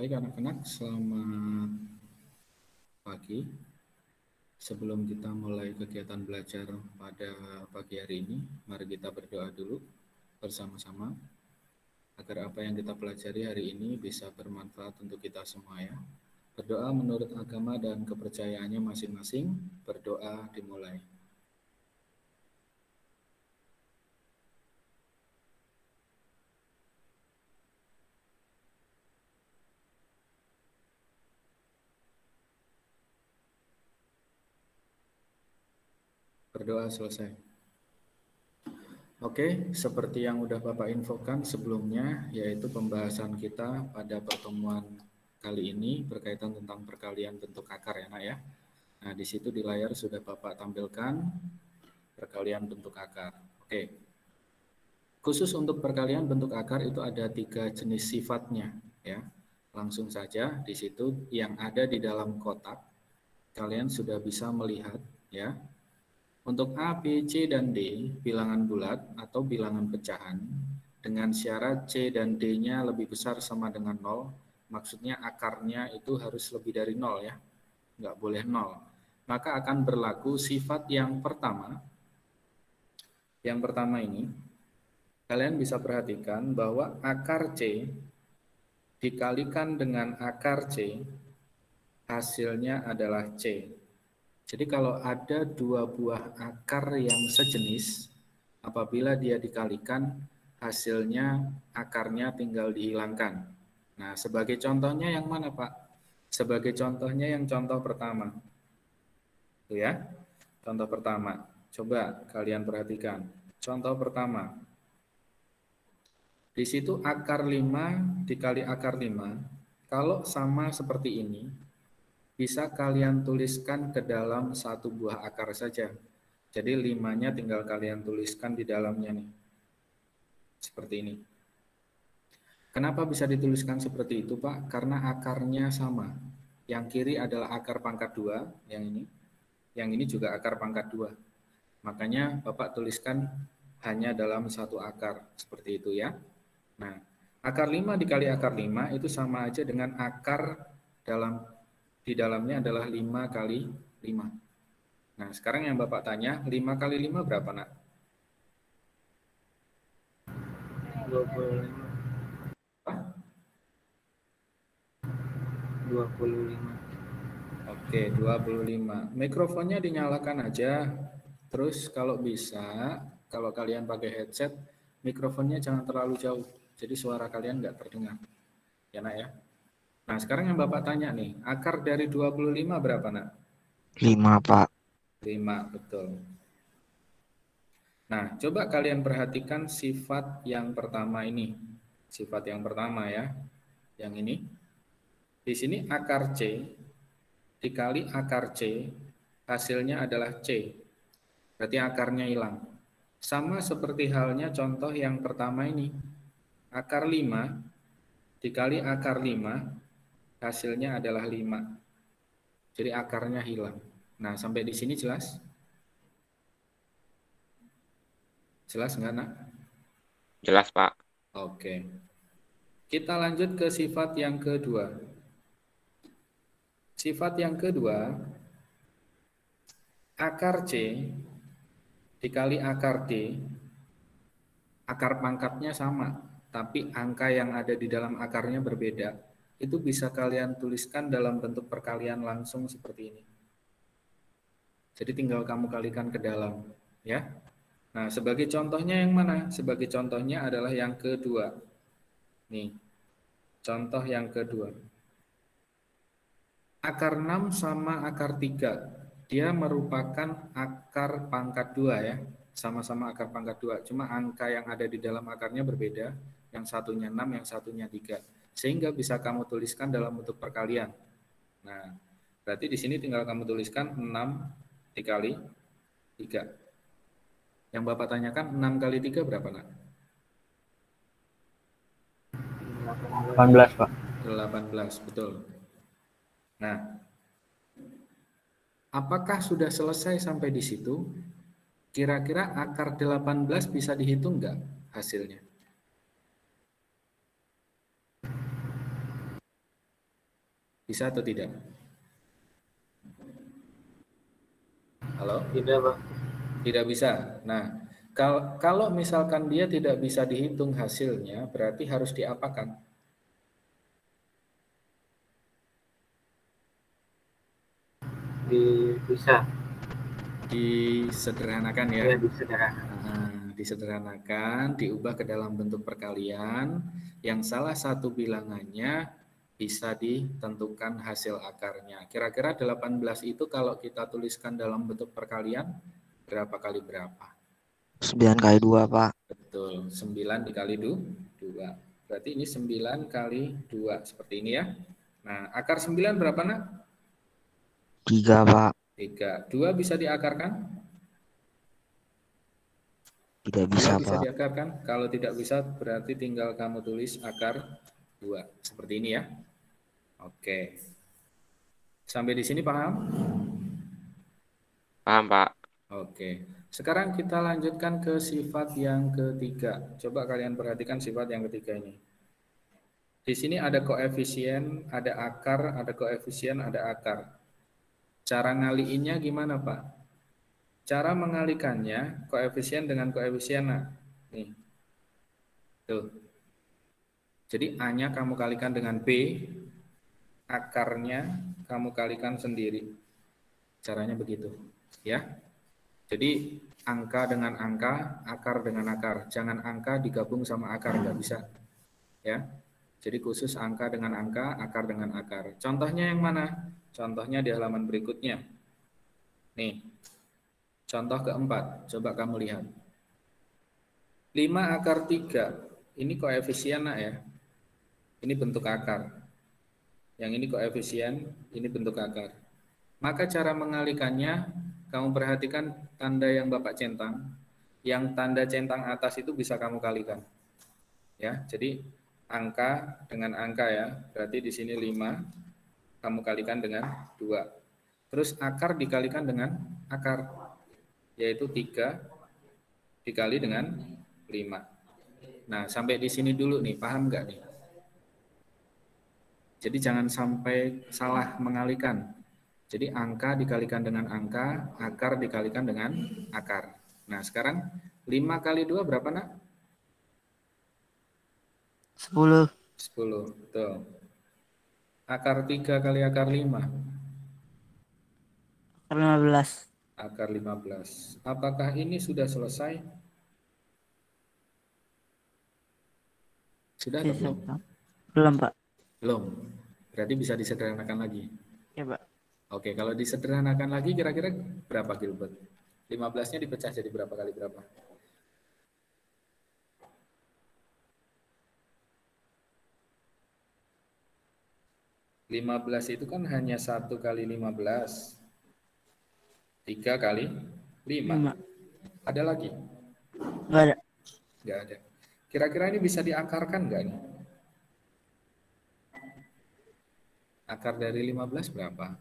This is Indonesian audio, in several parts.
Baik anak-anak, selamat pagi. Sebelum kita mulai kegiatan belajar pada pagi hari ini, mari kita berdoa dulu bersama-sama agar apa yang kita pelajari hari ini bisa bermanfaat untuk kita semua ya. Berdoa menurut agama dan kepercayaannya masing-masing. Berdoa dimulai. Berdoa selesai. Oke, seperti yang udah Bapak infokan sebelumnya, yaitu pembahasan kita pada pertemuan kali ini berkaitan tentang perkalian bentuk akar ya, Nak ya. Nah, di situ di layar sudah Bapak tampilkan perkalian bentuk akar. Oke. Khusus untuk perkalian bentuk akar itu ada 3 jenis sifatnya ya. Langsung saja di situ yang ada di dalam kotak kalian sudah bisa melihat ya. Untuk A, B, C, dan D, bilangan bulat atau bilangan pecahan, dengan syarat C dan D-nya lebih besar sama dengan 0, maksudnya akarnya itu harus lebih dari 0 ya, nggak boleh 0. Maka akan berlaku sifat yang pertama. Yang pertama ini, kalian bisa perhatikan bahwa akar C dikalikan dengan akar C, hasilnya adalah C. Jadi kalau ada dua buah akar yang sejenis, apabila dia dikalikan, hasilnya akarnya tinggal dihilangkan. Nah, sebagai contohnya yang mana, Pak? Sebagai contohnya yang contoh pertama. Tuh ya, contoh pertama. Coba kalian perhatikan. Contoh pertama. Di situ akar 5 dikali akar 5, kalau sama seperti ini, bisa kalian tuliskan ke dalam satu buah akar saja. Jadi 5-nya tinggal kalian tuliskan di dalamnya nih. Seperti ini. Kenapa bisa dituliskan seperti itu, Pak? Karena akarnya sama. Yang kiri adalah akar pangkat 2, yang ini. Yang ini juga akar pangkat 2. Makanya Bapak tuliskan hanya dalam satu akar. Seperti itu ya. Nah, akar 5 dikali akar 5 itu sama aja dengan akar di dalamnya adalah 5 kali 5. Nah, sekarang yang Bapak tanya, 5 kali 5 berapa, Nak? 25. Apa? 25. Oke, 25. Mikrofonnya dinyalakan aja. Terus kalau bisa, kalau kalian pakai headset, mikrofonnya jangan terlalu jauh. Jadi suara kalian nggak terdengar. Ya, Nak ya? Nah, sekarang yang Bapak tanya nih, akar dari 25 berapa, Nak? 5, Pak. 5, betul. Nah, coba kalian perhatikan sifat yang pertama ini. Sifat yang pertama ya. Yang ini. Di sini akar C dikali akar C, hasilnya adalah C. Berarti akarnya hilang. Sama seperti halnya contoh yang pertama ini. Akar 5 dikali akar 5, hasilnya adalah 5. Jadi akarnya hilang. Nah, sampai di sini jelas? Jelas nggak, Nak? Jelas, Pak. Oke. Kita lanjut ke sifat yang kedua. Sifat yang kedua, akar C dikali akar D, akar pangkatnya sama, tapi angka yang ada di dalam akarnya berbeda. Itu bisa kalian tuliskan dalam bentuk perkalian langsung seperti ini. Jadi tinggal kamu kalikan ke dalam, ya. Nah, sebagai contohnya yang mana? Sebagai contohnya adalah yang kedua. Nih, contoh yang kedua. Akar 6 sama akar 3. Dia merupakan akar pangkat 2 ya. Sama-sama akar pangkat 2. Cuma angka yang ada di dalam akarnya berbeda. Yang satunya 6, yang satunya 3. Sehingga bisa kamu tuliskan dalam bentuk perkalian. Nah, berarti di sini tinggal kamu tuliskan 6 dikali 3. Yang Bapak tanyakan 6 kali 3 berapa, Nak? 18, Pak. 18, betul. Nah, apakah sudah selesai sampai di situ? Kira-kira akar 18 bisa dihitung nggak hasilnya? Bisa atau tidak? Halo? Tidak, Pak. Tidak bisa. Nah, kalau misalkan dia tidak bisa dihitung hasilnya, berarti harus diapakan? Bisa. Disederhanakan ya. Ya, disederhanakan. Disederhanakan, diubah ke dalam bentuk perkalian, yang salah satu bilangannya bisa ditentukan hasil akarnya. Kira-kira 18 itu kalau kita tuliskan dalam bentuk perkalian, berapa kali berapa? 9 kali 2, Pak. Betul, 9 dikali 2. Berarti ini 9 kali 2, seperti ini ya. Nah, akar 9 berapa, nak? 3, Pak. 3. 2 bisa diakarkan? Tidak 2 bisa, bisa Pak. diakarkan? Kalau tidak bisa, berarti tinggal kamu tulis akar 2. Seperti ini ya. Oke. Sampai di sini paham? Paham, Pak. Oke. Sekarang kita lanjutkan ke sifat yang ketiga. Coba kalian perhatikan sifat yang ketiga ini. Di sini ada koefisien, ada akar, ada koefisien, ada akar. Cara ngaliinnya gimana, Pak? Cara mengalikannya, koefisien dengan koefisien. Nah, nih. Tuh. Jadi A-nya kamu kalikan dengan B, akarnya kamu kalikan sendiri. Caranya begitu, ya. Jadi angka dengan angka, akar dengan akar. Jangan angka digabung sama akar, nggak bisa. Ya. Jadi khusus angka dengan angka, akar dengan akar. Contohnya yang mana? Contohnya di halaman berikutnya. Nih, contoh keempat. Coba kamu lihat. 5 akar 3. Ini koefisien, nak ya. Ini bentuk akar. Yang ini koefisien, ini bentuk akar. Maka cara mengalikannya, kamu perhatikan tanda yang Bapak centang. Yang tanda centang atas itu bisa kamu kalikan. Ya, jadi angka dengan angka ya. Berarti di sini 5, kamu kalikan dengan 2. Terus akar dikalikan dengan akar, yaitu 3 dikali dengan 5. Nah, sampai di sini dulu nih, paham nggak nih? Jadi jangan sampai salah mengalikan. Jadi angka dikalikan dengan angka, akar dikalikan dengan akar. Nah, sekarang 5 kali 2 berapa, nak? 10. 10, betul. Akar 3 kali akar 5? Akar 15. Akar 15. Apakah ini sudah selesai? Sudah atau belum? Belum, Pak. Belum. Berarti bisa disederhanakan lagi. Ya, Pak. Oke, kalau disederhanakan lagi kira-kira berapa, Gilbert? 15-nya dipecah jadi berapa kali berapa? 15 itu kan hanya 1 kali 15. 3 kali 5. Ada lagi? Enggak ada. Enggak ada. Kira-kira ini bisa diakarkan enggak nih? Akar dari 15 berapa?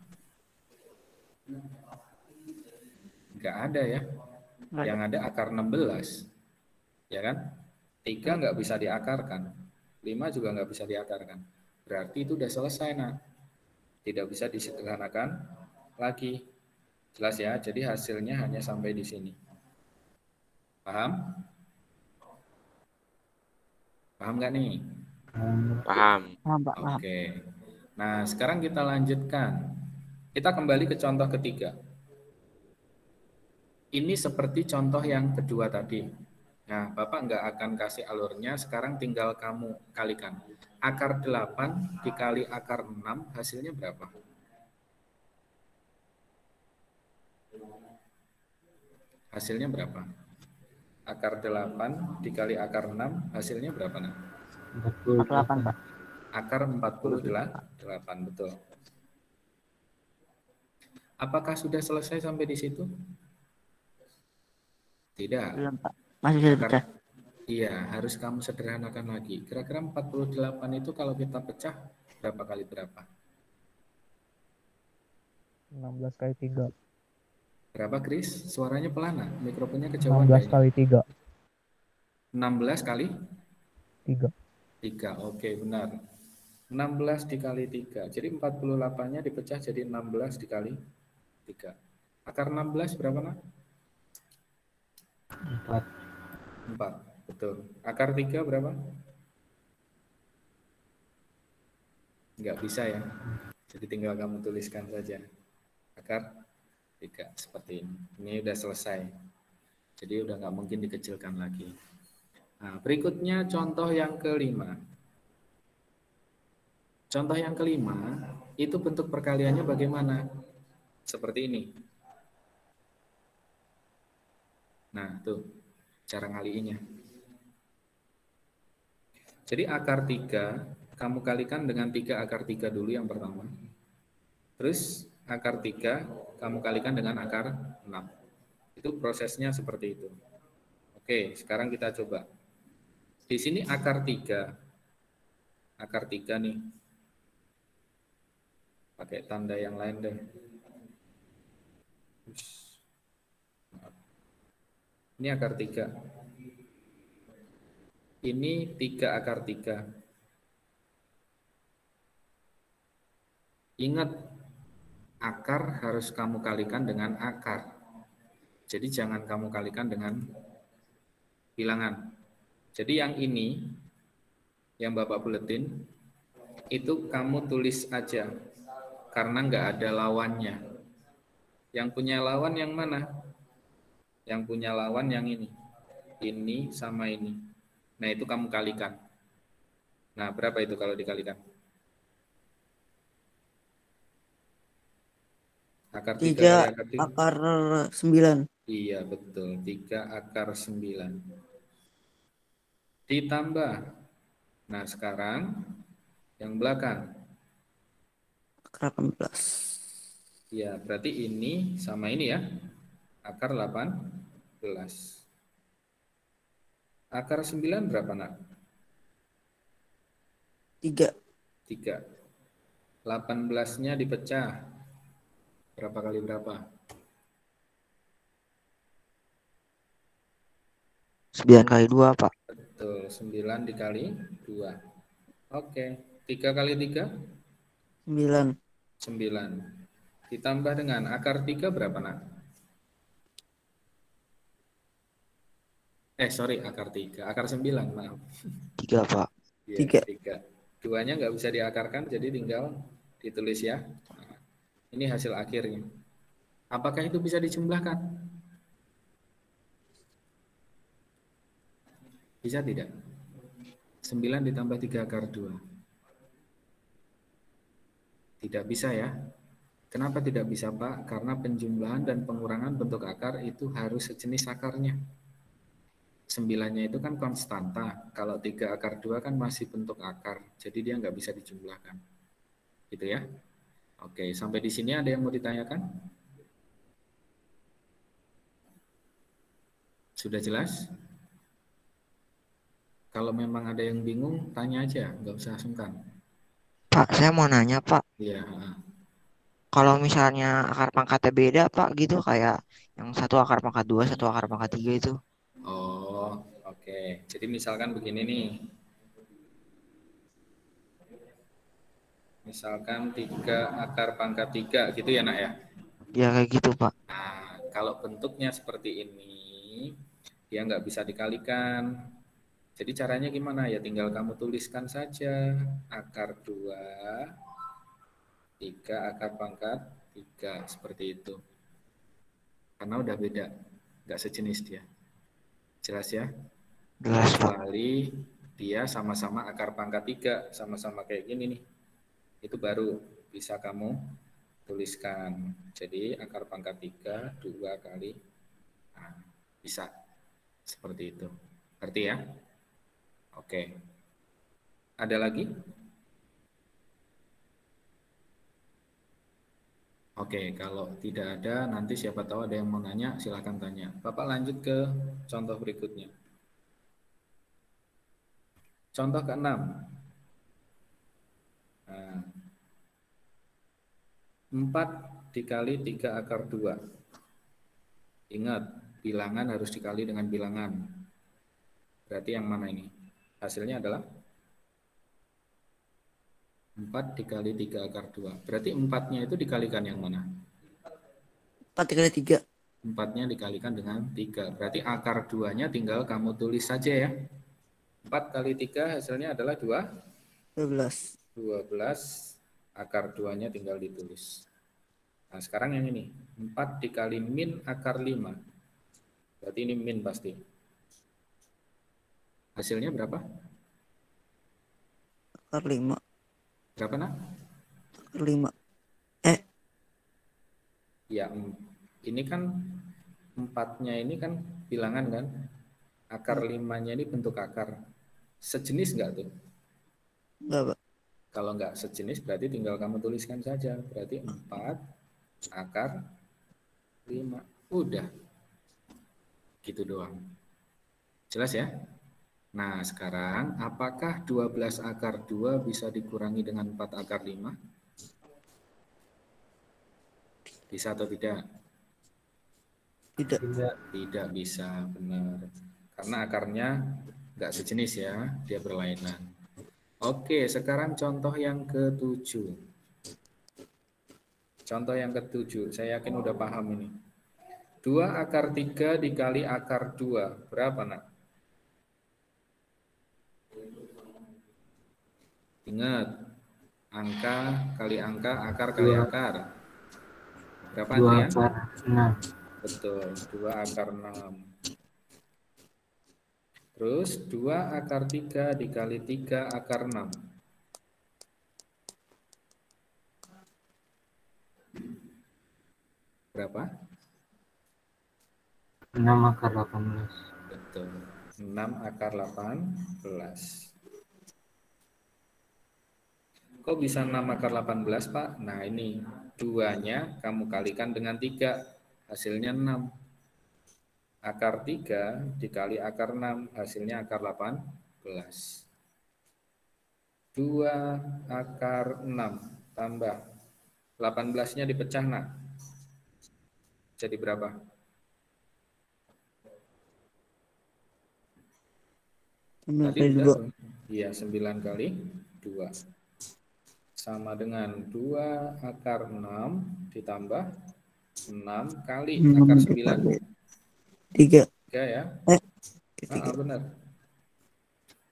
Enggak ada ya. Enggak Yang ada. ada akar 16. Ya kan? 3 enggak bisa diakarkan. 5 juga enggak bisa diakarkan. Berarti itu udah selesai, nak. Tidak bisa disederhanakan lagi. Jelas ya? Jadi hasilnya hanya sampai di sini. Paham? Paham nggak nih? Paham. Paham, Pak. Paham. Oke. Nah, sekarang kita lanjutkan. Kita kembali ke contoh ketiga. Ini seperti contoh yang kedua tadi. Nah, Bapak nggak akan kasih alurnya, sekarang tinggal kamu kalikan. Akar 8 dikali akar 6, hasilnya berapa? Hasilnya berapa? Akar 8 dikali akar 6, hasilnya berapa? Nah? 48, Pak. Akar 48, betul. Apakah sudah selesai sampai di situ? Tidak. Belum, Pak. Masih bisa dipecah. Iya, harus kamu sederhanakan lagi. Kira-kira 48 itu kalau kita pecah, berapa kali berapa? 16 kali 3. Berapa, Kris? Suaranya pelan, mikrofonnya kejauhan. 16 kali 3. 16 kali? 3. 3, oke, benar. 16 dikali 3. Jadi 48-nya dipecah jadi 16 dikali 3. Akar 16 berapa, Nak? 4. 4. Betul. Akar 3 berapa? Enggak bisa ya. Jadi tinggal kamu tuliskan saja. Akar 3 seperti ini. Ini udah selesai. Jadi udah nggak mungkin dikecilkan lagi. Nah, berikutnya contoh yang kelima. Contoh yang kelima, itu bentuk perkaliannya bagaimana? Seperti ini. Nah, tuh cara ngaliinnya. Jadi akar 3, kamu kalikan dengan 3 akar 3 dulu yang pertama. Terus akar 3, kamu kalikan dengan akar 6. Itu prosesnya seperti itu. Oke, sekarang kita coba. Di sini akar 3. Akar 3 nih. Pakai tanda yang lain deh. Ini akar 3. Ini 3 akar 3. Ingat, akar harus kamu kalikan dengan akar. Jadi jangan kamu kalikan dengan bilangan. Jadi yang ini, yang Bapak buletin, itu kamu tulis aja. Karena nggak ada lawannya. Yang punya lawan yang mana? Yang punya lawan yang ini. Ini sama ini. Nah, itu kamu kalikan. Nah, berapa itu kalau dikalikan? Akar 3 kali akar 3? Akar 9. Iya, betul. 3 akar 9. Ditambah. Nah, sekarang yang belakang. Akar 18. Ya, berarti ini sama ini ya. Akar 18. Akar 9 berapa, Nak? 3. 3. 18-nya dipecah. Berapa kali berapa? 9 kali 2, Pak. Betul, 9 dikali 2. Oke, 3 kali 3? 9. 9. Ditambah dengan akar 3 berapa, Nak? Sorry, akar 3. Akar 9, maaf. 3, Pak. Ya, 3. 3. Duanya nggak bisa diakarkan, jadi tinggal ditulis ya. Nah, ini hasil akhirnya. Apakah itu bisa dijumlahkan? Bisa tidak? 9 ditambah 3 akar 2. Tidak bisa ya. Kenapa tidak bisa, Pak? Karena penjumlahan dan pengurangan bentuk akar itu harus sejenis akarnya. 9-nya itu kan konstanta. Kalau 3 akar 2 kan masih bentuk akar. Jadi dia nggak bisa dijumlahkan. Gitu ya. Oke, sampai di sini ada yang mau ditanyakan? Sudah jelas? Kalau memang ada yang bingung, tanya aja. Nggak usah sungkan. Pak, saya mau nanya, Pak. Iya. Kalau misalnya akar pangkatnya beda, Pak, gitu kayak yang satu akar pangkat 2, satu akar pangkat 3 itu. Oh, oke. Jadi misalkan begini nih. Misalkan 3 akar pangkat 3 gitu ya, Nak ya? Ya kayak gitu, Pak. Nah, kalau bentuknya seperti ini, dia nggak bisa dikalikan. Jadi caranya gimana? Ya tinggal kamu tuliskan saja. Akar 2, 3 akar pangkat 3. Seperti itu. Karena udah beda. Nggak sejenis dia. Jelas ya? Jelas, Pak. Kecuali dia sama-sama akar pangkat 3. Sama-sama kayak gini nih. Itu baru bisa kamu tuliskan. Jadi akar pangkat 3, 2 kali. Nah, bisa. Seperti itu. Ngerti ya? Oke. Ada lagi? Oke, kalau tidak ada, nanti siapa tahu ada yang mau nanya, silakan tanya. Bapak lanjut ke contoh berikutnya. Contoh ke-6. Nah, 4 dikali 3 akar 2. Ingat, bilangan harus dikali dengan bilangan. Berarti yang mana ini? Hasilnya adalah 4 dikali 3 akar 2. Berarti 4-nya itu dikalikan yang mana? 4 dikali 3. 4-nya dikalikan dengan 3. Berarti akar 2-nya tinggal kamu tulis saja ya. 4 kali 3 hasilnya adalah 12. 12. Akar 2-nya tinggal ditulis. Nah, sekarang yang ini. 4 dikali min akar 5. Berarti ini min pasti. Hasilnya berapa? Akar 5. Berapa, nak? Akar 5. Ya, ini kan 4-nya ini kan bilangan kan? Akar 5-nya ini bentuk akar. Sejenis enggak tuh? Enggak, Pak. Kalau enggak sejenis berarti tinggal kamu tuliskan saja. Berarti 4 akar 5. Udah. Gitu doang. Jelas ya? Nah, sekarang apakah 12 akar 2 bisa dikurangi dengan 4 akar 5? Bisa atau tidak? Tidak. Tidak bisa, benar. Karena akarnya nggak sejenis ya, dia berlainan. Oke, sekarang contoh yang ke-7. Contoh yang ke-7, saya yakin udah paham ini. 2 akar 3 dikali akar 2, berapa, nak? Ingat, angka kali angka, akar kali akar. Berapa, 2 Andrian? akar 6. Betul, 2 akar 6. Terus 2 akar 3 dikali 3 akar 6. Berapa? 6 akar 18. Betul, 6 akar 18. Kok bisa 6 akar 18, Pak? Nah, ini 2-nya kamu kalikan dengan 3. Hasilnya 6. Akar 3 dikali akar 6. Hasilnya akar 18. 2 akar 6 tambah 18-nya dipecah, nak. Jadi berapa? Tadi udah. Iya, 9 kali 2. Sama dengan 2 akar 6 ditambah 6 kali akar 9. 3. 3 ya? 3. Benar.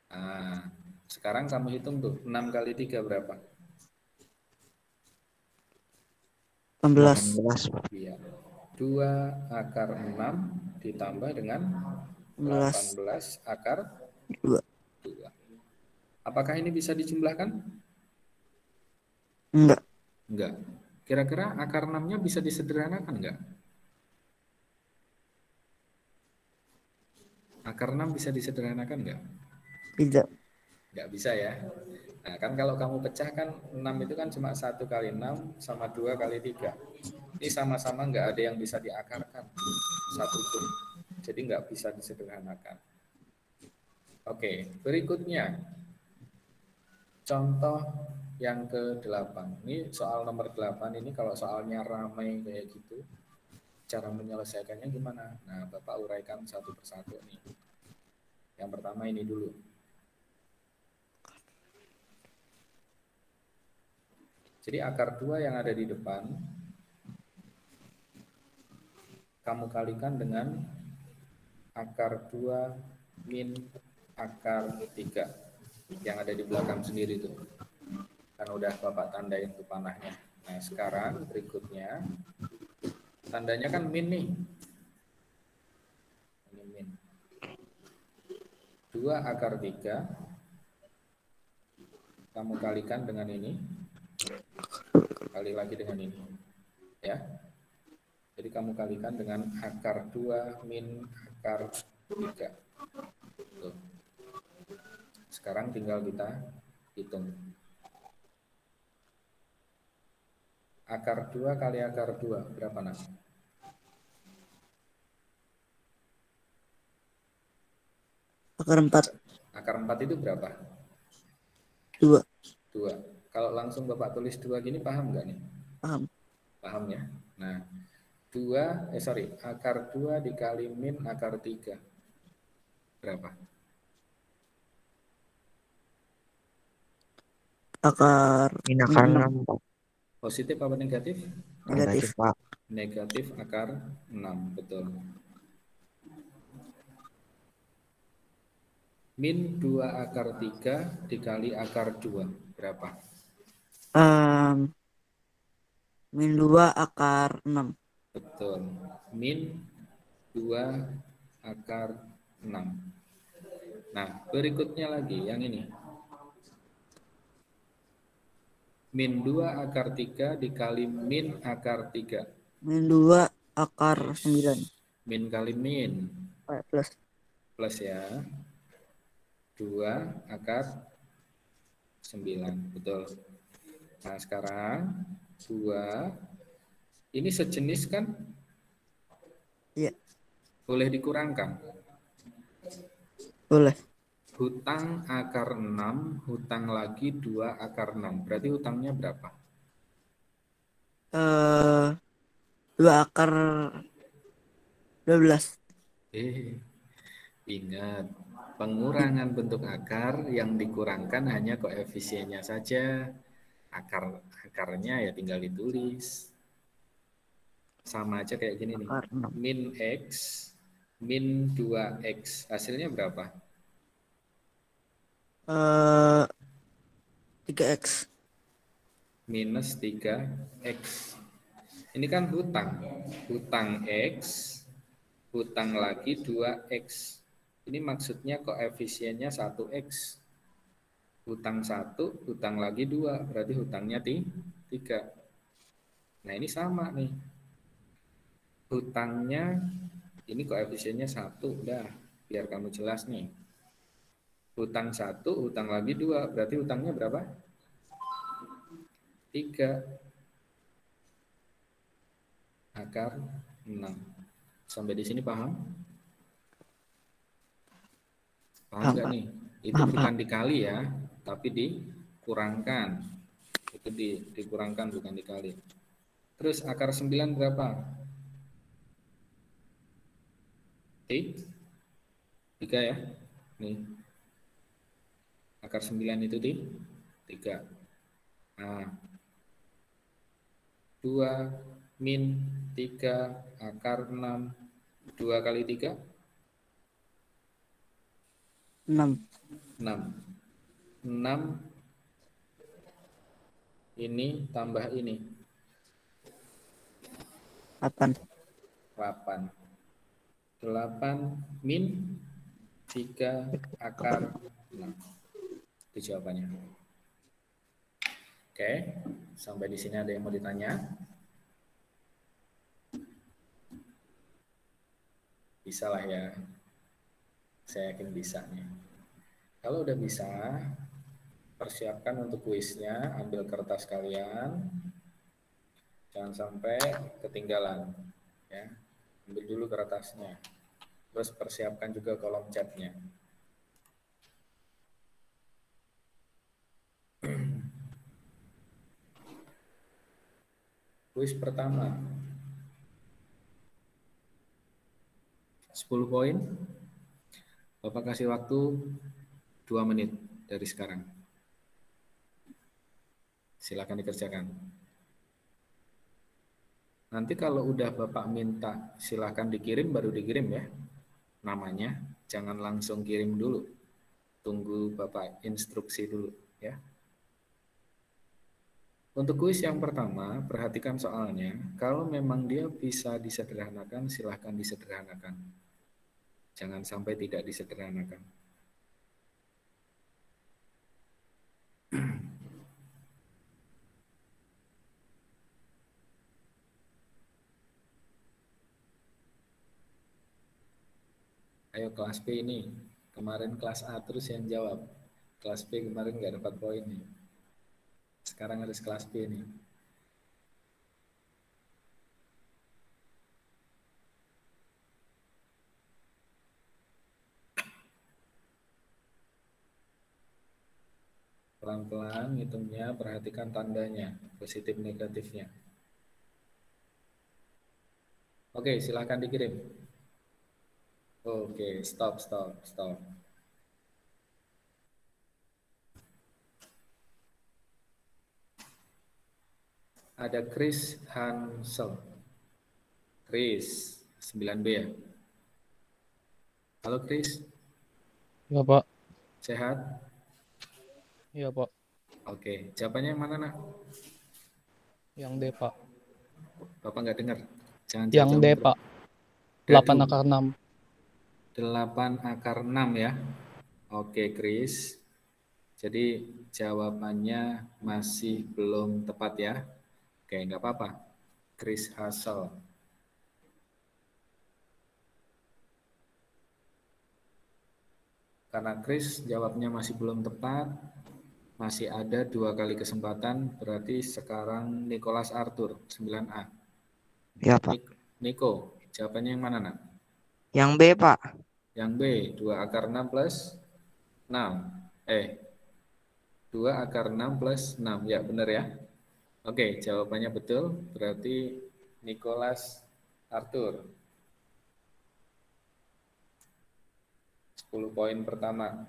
Nah, sekarang kamu hitung tuh, 6 kali 3 berapa? 18. 18. Iya. 2 akar 6 ditambah dengan 18 akar 2. 2. Apakah ini bisa dijumlahkan? Enggak. Enggak. Kira-kira akar 6-nya bisa disederhanakan enggak? Akar 6 bisa disederhanakan enggak? Tidak. Enggak bisa ya. Nah, kan kalau kamu pecahkan 6 itu kan cuma 1 kali 6 sama 2 kali 3. Ini sama-sama enggak ada yang bisa diakarkan. Satu pun. Jadi enggak bisa disederhanakan. Oke, berikutnya. Contoh yang ke-8. Ini soal nomor 8 ini kalau soalnya ramai kayak gitu, cara menyelesaikannya gimana? Nah, Bapak uraikan satu persatu nih. Yang pertama ini dulu. Jadi akar 2 yang ada di depan, kamu kalikan dengan akar 2 min akar 3 yang ada di belakang sendiri tuh. Kan udah Bapak tandain tuh panahnya. Nah, sekarang berikutnya tandanya kan min nih. Ini min. 2 akar 3 kamu kalikan dengan ini. Kali lagi dengan ini. Ya. Jadi kamu kalikan dengan akar 2 min akar 3. Tuh. Sekarang tinggal kita hitung. Akar 2 kali akar 2, berapa, nak? Akar 4. Akar 4 itu berapa? 2. 2. Kalau langsung Bapak tulis 2 gini, paham nggak nih? Paham. Paham ya? Nah, akar 2 dikali min akar 3. Berapa? akar Min akar min 6 6. Pak. Positif apa negatif? Negatif. Negatif Pak. Negatif akar 6, betul. Min 2 akar 3 dikali akar 2, berapa? Min 2 akar 6. Betul. Min 2 akar 6. Nah, berikutnya lagi, yang ini. Min 2 akar 3 dikali min akar 3. Min 2 akar 9. Min kali min. Plus. Plus ya. 2 akar 9. Betul. Nah, sekarang 2. Ini sejenis kan? Iya, Boleh dikurangkan. boleh. Hutang akar 6, hutang lagi 2 akar 6. Berarti hutangnya berapa? 2 akar 12. Ingat, pengurangan bentuk akar yang dikurangkan hanya koefisiennya saja. Akarnya ya tinggal ditulis. Sama aja kayak gini nih. Akar 6. Min X, min 2X. Hasilnya berapa? 3x. Minus 3X. Ini kan hutang. Hutang X, hutang lagi 2X. Ini maksudnya koefisiennya 1X. Hutang 1, hutang lagi 2. Berarti hutangnya 3. Nah, ini sama nih. Hutangnya, ini koefisiennya 1. Udah, biar kamu jelas nih. Hutang 1, hutang lagi 2. Berarti hutangnya berapa? 3. Akar 6. Sampai di sini paham? Paham nggak nih? Itu bukan dikali ya, tapi dikurangkan. Itu dikurangkan, bukan dikali. Terus akar 9 berapa? 3 ya. Nih. Akar 9 itu 3. Nah. 2 min 3 akar 6. 2 kali 3? 6. 6 ini tambah ini 8. 8 min 3 akar 6. Itu jawabannya. Oke, sampai di sini ada yang mau ditanya? Bisa lah ya. Saya yakin bisa nih. Kalau udah bisa, persiapkan untuk kuisnya, ambil kertas kalian. Jangan sampai ketinggalan. Ya. Ambil dulu kertasnya. Terus persiapkan juga kolom chatnya. Kuis pertama. 10 poin. Bapak kasih waktu 2 menit dari sekarang. Silakan dikerjakan. Nanti kalau udah Bapak minta, silakan dikirim, baru dikirim ya. Namanya, jangan langsung kirim dulu. Tunggu Bapak instruksi dulu ya. Untuk kuis yang pertama, perhatikan soalnya. Kalau memang dia bisa disederhanakan, silakan disederhanakan. Jangan sampai tidak disederhanakan. Ayo kelas B ini. Kemarin kelas A terus yang jawab. Kelas B kemarin nggak dapat poin nih. Sekarang harus kelas B nih. Pelan-pelan hitungnya, perhatikan tandanya, positif negatifnya. Oke, silahkan dikirim. Oke, stop. Ada Chris Hansel. Chris, 9B ya? Halo Chris, Ya Pak. sehat? Iya Pak. Oke, jawabannya yang mana nak? Yang D Pak. Bapak nggak dengar. Jangan Yang jauh-jauh D mikrofon. Pak. 8 Dadu. akar 6. 8 akar 6 ya. Oke Chris. Jadi jawabannya masih belum tepat ya. Oke, nggak apa-apa. Chris Hassel. Karena Chris jawabnya masih belum tepat, masih ada 2 kali kesempatan, berarti sekarang Nicholas Arthur, 9A. Ya Pak. Niko, jawabannya yang mana nak? Yang B Pak. Yang B, 2 akar 6 plus 6. 2 akar 6 plus 6, ya benar ya? Oke, jawabannya betul, berarti Nicholas Arthur. 10 poin pertama.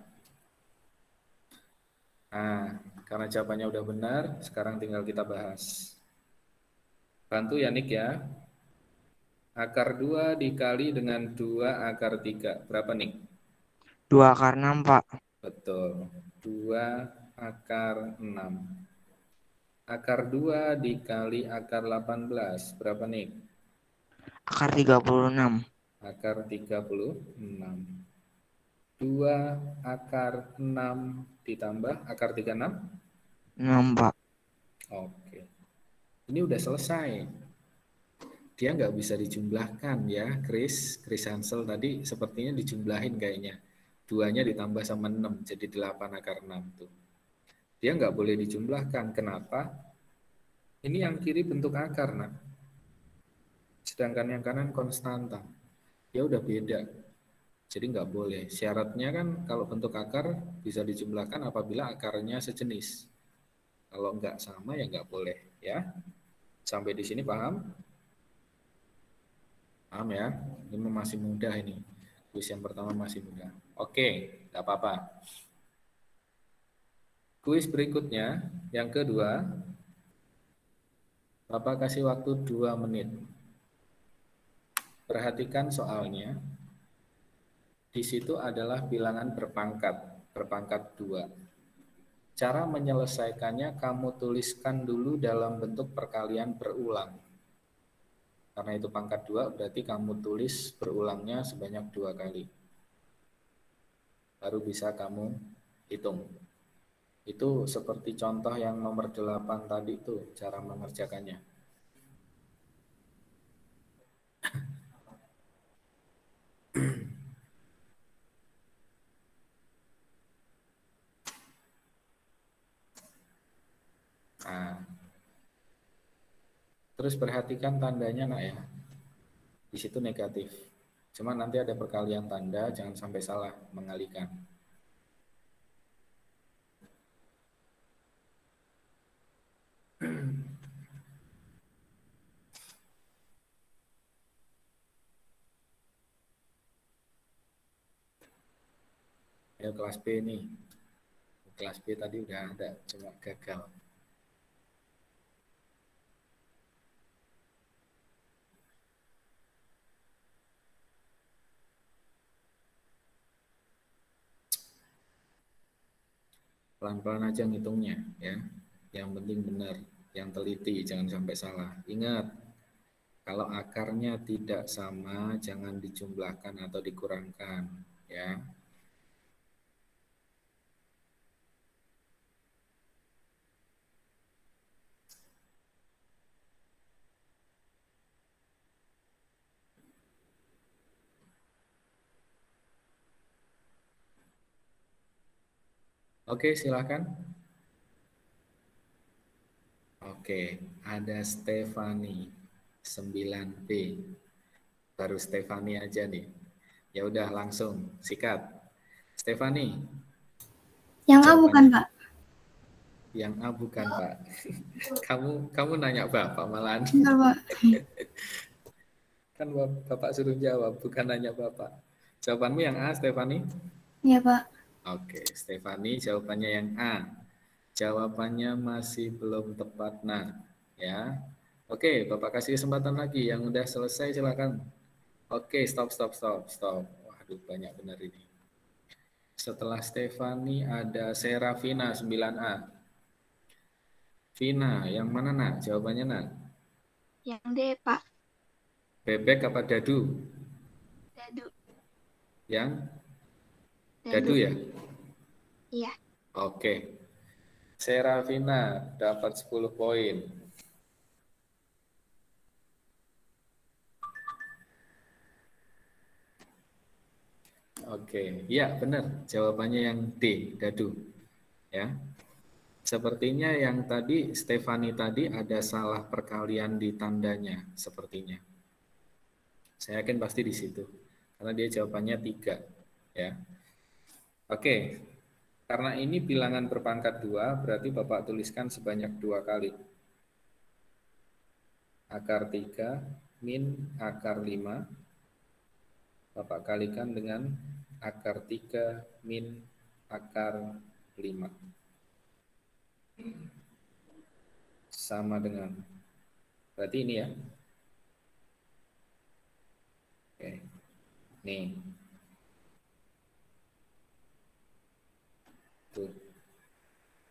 Nah, karena jawabannya udah benar, sekarang tinggal kita bahas. Bantu ya Nik ya. Akar 2 dikali dengan 2 akar 3. Berapa Nik? 2 akar 6 Pak. Betul. 2 akar 6. Akar 2 dikali akar 18. Berapa Nik? Akar 36. Akar 36. 2 akar 6 ditambah akar 36? 6 Pak. Oke. Ini udah selesai. Dia nggak bisa dijumlahkan ya, Chris Hansel tadi sepertinya dijumlahin kayaknya. 2-nya ditambah sama 6, jadi 8 akar 6 tuh. Dia nggak boleh dijumlahkan. Kenapa? Ini yang kiri bentuk akar, nak. Sedangkan yang kanan konstanta. Ya udah beda. Jadi nggak boleh. Syaratnya kan kalau bentuk akar bisa dijumlahkan apabila akarnya sejenis. Kalau nggak sama ya nggak boleh. Ya. Sampai di sini paham? Paham ya? Ini masih mudah ini. Kuis yang pertama masih mudah. Oke, nggak apa-apa. Kuis berikutnya, yang kedua, Bapak kasih waktu 2 menit. Perhatikan soalnya. Di situ adalah bilangan berpangkat 2. Cara menyelesaikannya kamu tuliskan dulu dalam bentuk perkalian berulang. Karena itu pangkat 2, berarti kamu tulis berulangnya sebanyak 2 kali. Baru bisa kamu hitung. Itu seperti contoh yang nomor 8 tadi itu, cara mengerjakannya. Nah, terus perhatikan tandanya nak ya. Di situ negatif. Cuma nanti ada perkalian tanda, jangan sampai salah mengalihkan. Ya kelas B nih. Kelas B tadi udah ada, cuma gagal. Pelan-pelan aja ngitungnya ya. Yang penting benar, yang teliti, jangan sampai salah. Ingat, kalau akarnya tidak sama, jangan dijumlahkan atau dikurangkan ya. Oke, silakan. Oke, ada Stefani 9B. Baru Stefani aja nih. Ya udah langsung sikat. Stefani. Yang A bukan, Pak. Yang A bukan, Pak. kamu nanya Bapak malahan. Enggak, Pak. Kan Bapak suruh jawab, bukan nanya Bapak. Jawabanmu yang A, Stefani? Iya, Pak. Oke, Stefani jawabannya yang A. Jawabannya masih belum tepat. Nah, Ya. Oke, Bapak kasih kesempatan lagi. Yang udah selesai silakan. Oke, stop. Waduh, banyak benar ini. Setelah Stefani ada Serafina 9A. Vina, yang mana nak? Jawabannya nak? Yang D, Pak. Bebek apa dadu? Dadu. Yang dadu ya? Iya. Oke. Serafina dapat 10 poin. Oke, ya benar. Jawabannya yang D, dadu. Ya. Sepertinya yang tadi Stefani tadi ada salah perkalian di tandanya, sepertinya. Saya yakin pasti di situ, karena dia jawabannya 3. Ya. Oke, karena ini bilangan berpangkat 2, berarti Bapak tuliskan sebanyak 2 kali. Akar 3 min akar 5, Bapak kalikan dengan akar 3 min akar 5. Sama dengan, berarti ini ya. Oke, nih. Tuh.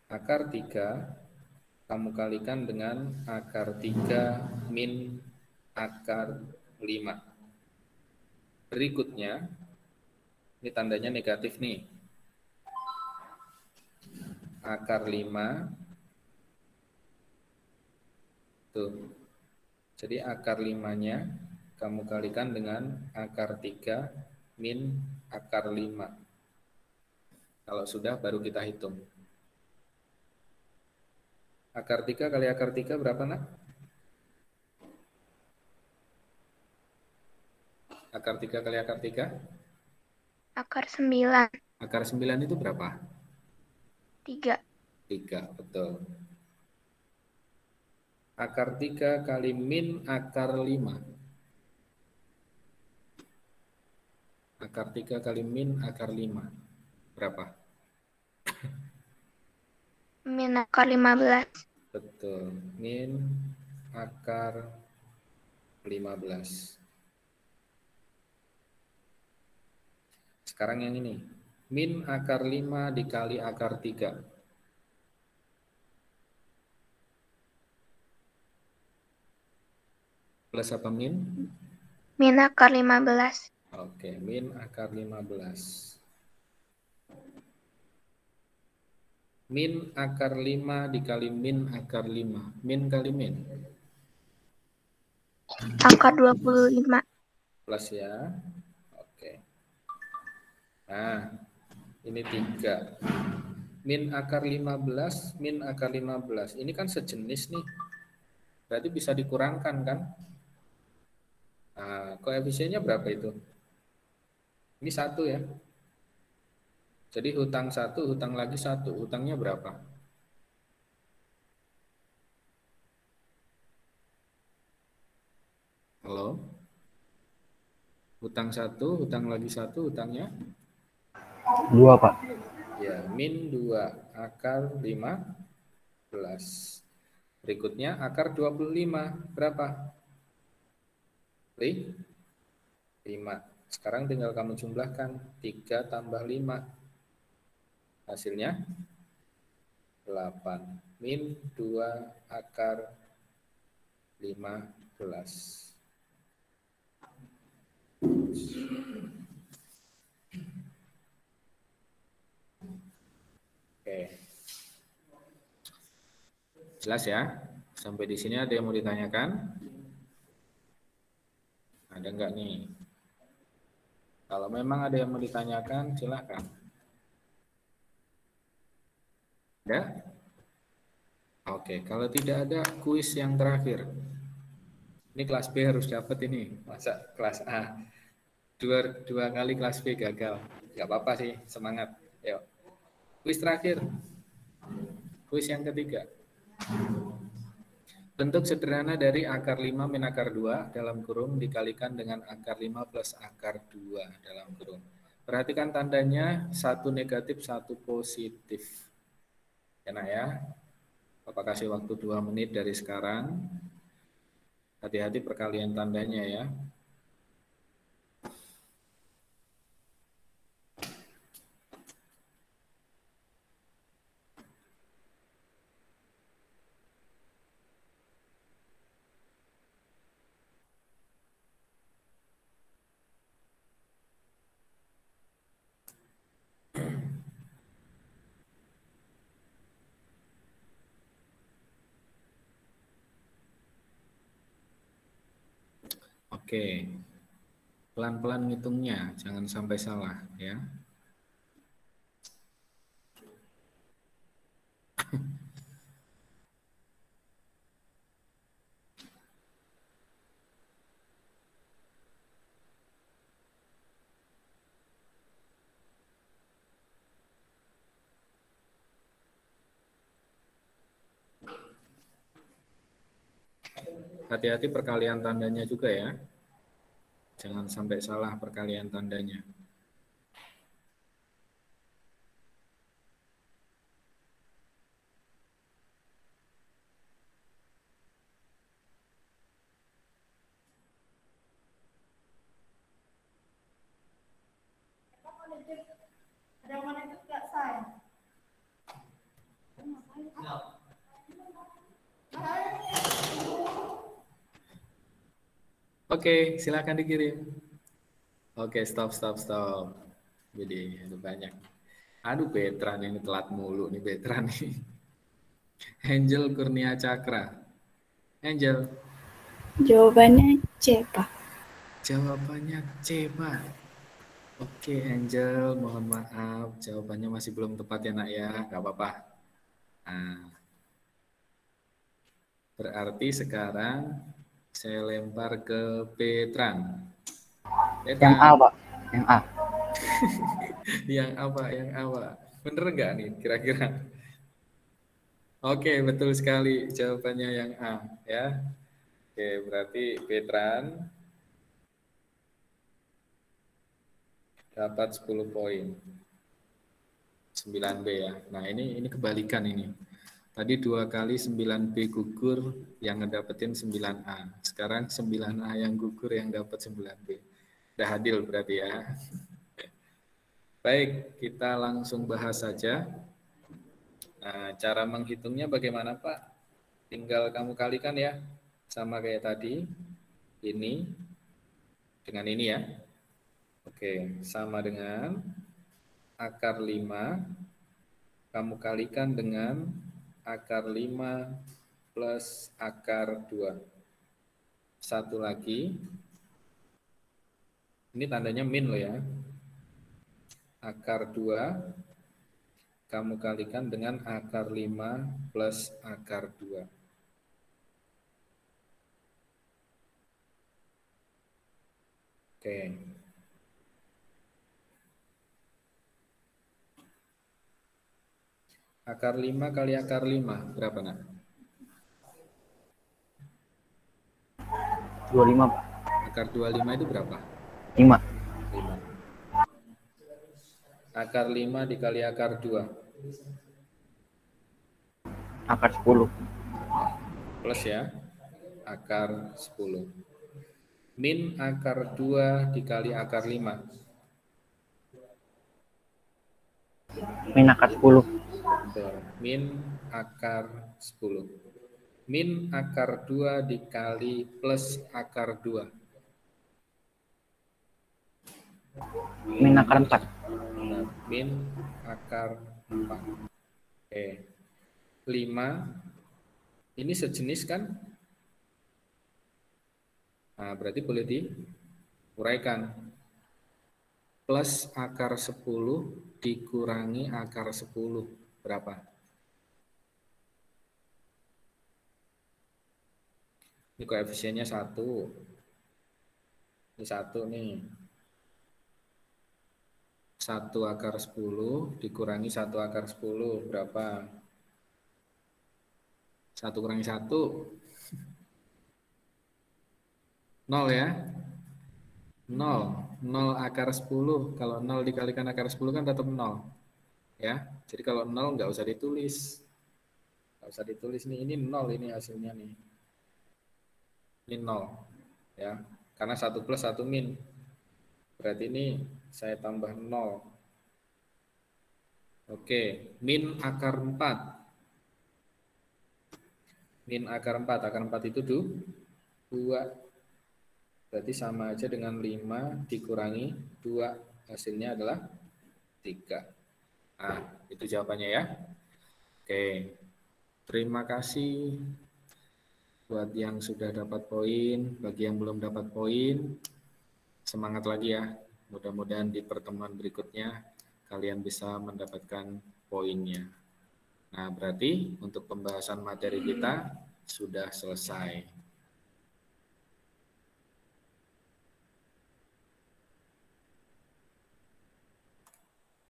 Akar 3 kamu kalikan dengan akar 3 min akar 5. Berikutnya, ini tandanya negatif nih. Akar 5. Tuh. Jadi akar 5-nya kamu kalikan dengan akar 3 min akar 5. Kalau sudah baru kita hitung. Akar 3 kali akar 3 berapa nak? Akar 3 kali akar 3? Akar 9. Akar 9 itu berapa? 3. 3, betul. Akar 3 kali min akar 5. Akar 3 kali min akar 5. Berapa? Min akar 15. Betul. Min akar 15. Sekarang yang ini. Min akar 5 dikali akar 3. Plus apa min? Min akar 15. Oke, min akar 15. Min akar 5 dikali min akar 5. Min kali min. Akar 25. Plus ya. Oke. Nah, ini 3. Min akar 15, min akar 15. Ini kan sejenis nih. Berarti bisa dikurangkan kan? Nah, koefisiennya berapa itu? Ini 1 ya. Jadi hutang 1, hutang lagi 1. Hutangnya berapa? Halo? Hutang 1, hutang lagi 1, hutangnya? 2, Pak. Ya, min 2 akar 15. Berikutnya akar 25. Berapa? 5. Sekarang tinggal kamu jumlahkan. 3 tambah 5. Hasilnya 8. Min 2 akar 15. Oke. Jelas ya? Sampai di sini ada yang mau ditanyakan? Ada enggak nih? Kalau memang ada yang mau ditanyakan, silakan. Ada? Oke, kalau tidak ada, kuis yang terakhir. Ini kelas B harus dapat ini. Masa kelas A? Dua kali kelas B gagal. Enggak apa-apa sih, semangat. Yuk. Kuis terakhir. Kuis yang ketiga. Bentuk sederhana dari akar 5 min akar 2 dalam kurung dikalikan dengan akar 5 plus akar 2 dalam kurung. Perhatikan tandanya, 1 negatif, 1 positif. Ya nak ya? Bapak kasih waktu 2 menit dari sekarang. Hati-hati perkalian tandanya ya. Oke, pelan-pelan ngitungnya, jangan sampai salah ya. Hati-hati perkalian tandanya juga ya. Jangan sampai salah perkalian tandanya. Oke, silakan dikirim. Oke, stop. Jadi ada banyak. Aduh, Betran ini telat mulu nih Betran nih. Angel Kurnia Cakra. Angel. Jawabannya C, Pak. Jawabannya C, Pak. Oke, Angel, mohon maaf. Jawabannya masih belum tepat ya, nak ya. Gak apa-apa. Nah, berarti sekarang saya lempar ke Betran. Yang A, Pak. Yang A. Yang apa? Bener nggak nih kira-kira? Oke, betul sekali jawabannya yang A ya. Oke, berarti Betran dapat 10 poin. 9B ya. Nah, ini kebalikan ini. Tadi 2 kali 9B gugur yang ngedapetin 9A. Sekarang 9A yang gugur yang dapat 9B. Udah adil berarti ya. Baik, kita langsung bahas saja. Nah, cara menghitungnya bagaimana, Pak? Tinggal kamu kalikan ya. Sama kayak tadi. Ini dengan ini ya. Oke, sama dengan akar 5. Kamu kalikan dengan akar 5 plus akar 2. Satu lagi. Ini tandanya min loh ya. Akar 2 kamu kalikan dengan akar 5 plus akar 2. Oke. Akar 5 kali akar 5 berapa, nak? 25, Pak. Akar 25 itu berapa? 5. 5. Akar 5 dikali akar 2. Akar 10. Plus ya. Akar 10. Min akar 2 dikali akar 5. Min akar 10. Min akar 10. Min akar 2 dikali plus akar 2. Min akar 4. Nah, min akar 4. Oke. 5. Ini sejenis kan? Nah, berarti boleh diuraikan. Plus akar 10 dikurangi akar 10. Berapa? Ini koefisiennya 1. Ini 1 nih. 1 akar 10 dikurangi 1 akar 10. Berapa? 1 kurangi 1. 0 ya. 0. 0 akar 10. Kalau 0 dikalikan akar 10 kan tetap 0. Ya. Jadi kalau 0 nggak usah ditulis. Nggak usah ditulis nih, ini 0 ini hasilnya nih. Ini 0 ya, karena 1 plus 1 min. Berarti ini saya tambah 0. Oke, min akar 4. Min akar 4, akar 4 itu 2. Berarti sama aja dengan 5 dikurangi 2. Hasilnya adalah 3. Nah, itu jawabannya ya. Oke, terima kasih buat yang sudah dapat poin. Bagi yang belum dapat poin, semangat lagi ya. Mudah-mudahan di pertemuan berikutnya kalian bisa mendapatkan poinnya. Nah, berarti untuk pembahasan materi kita sudah selesai.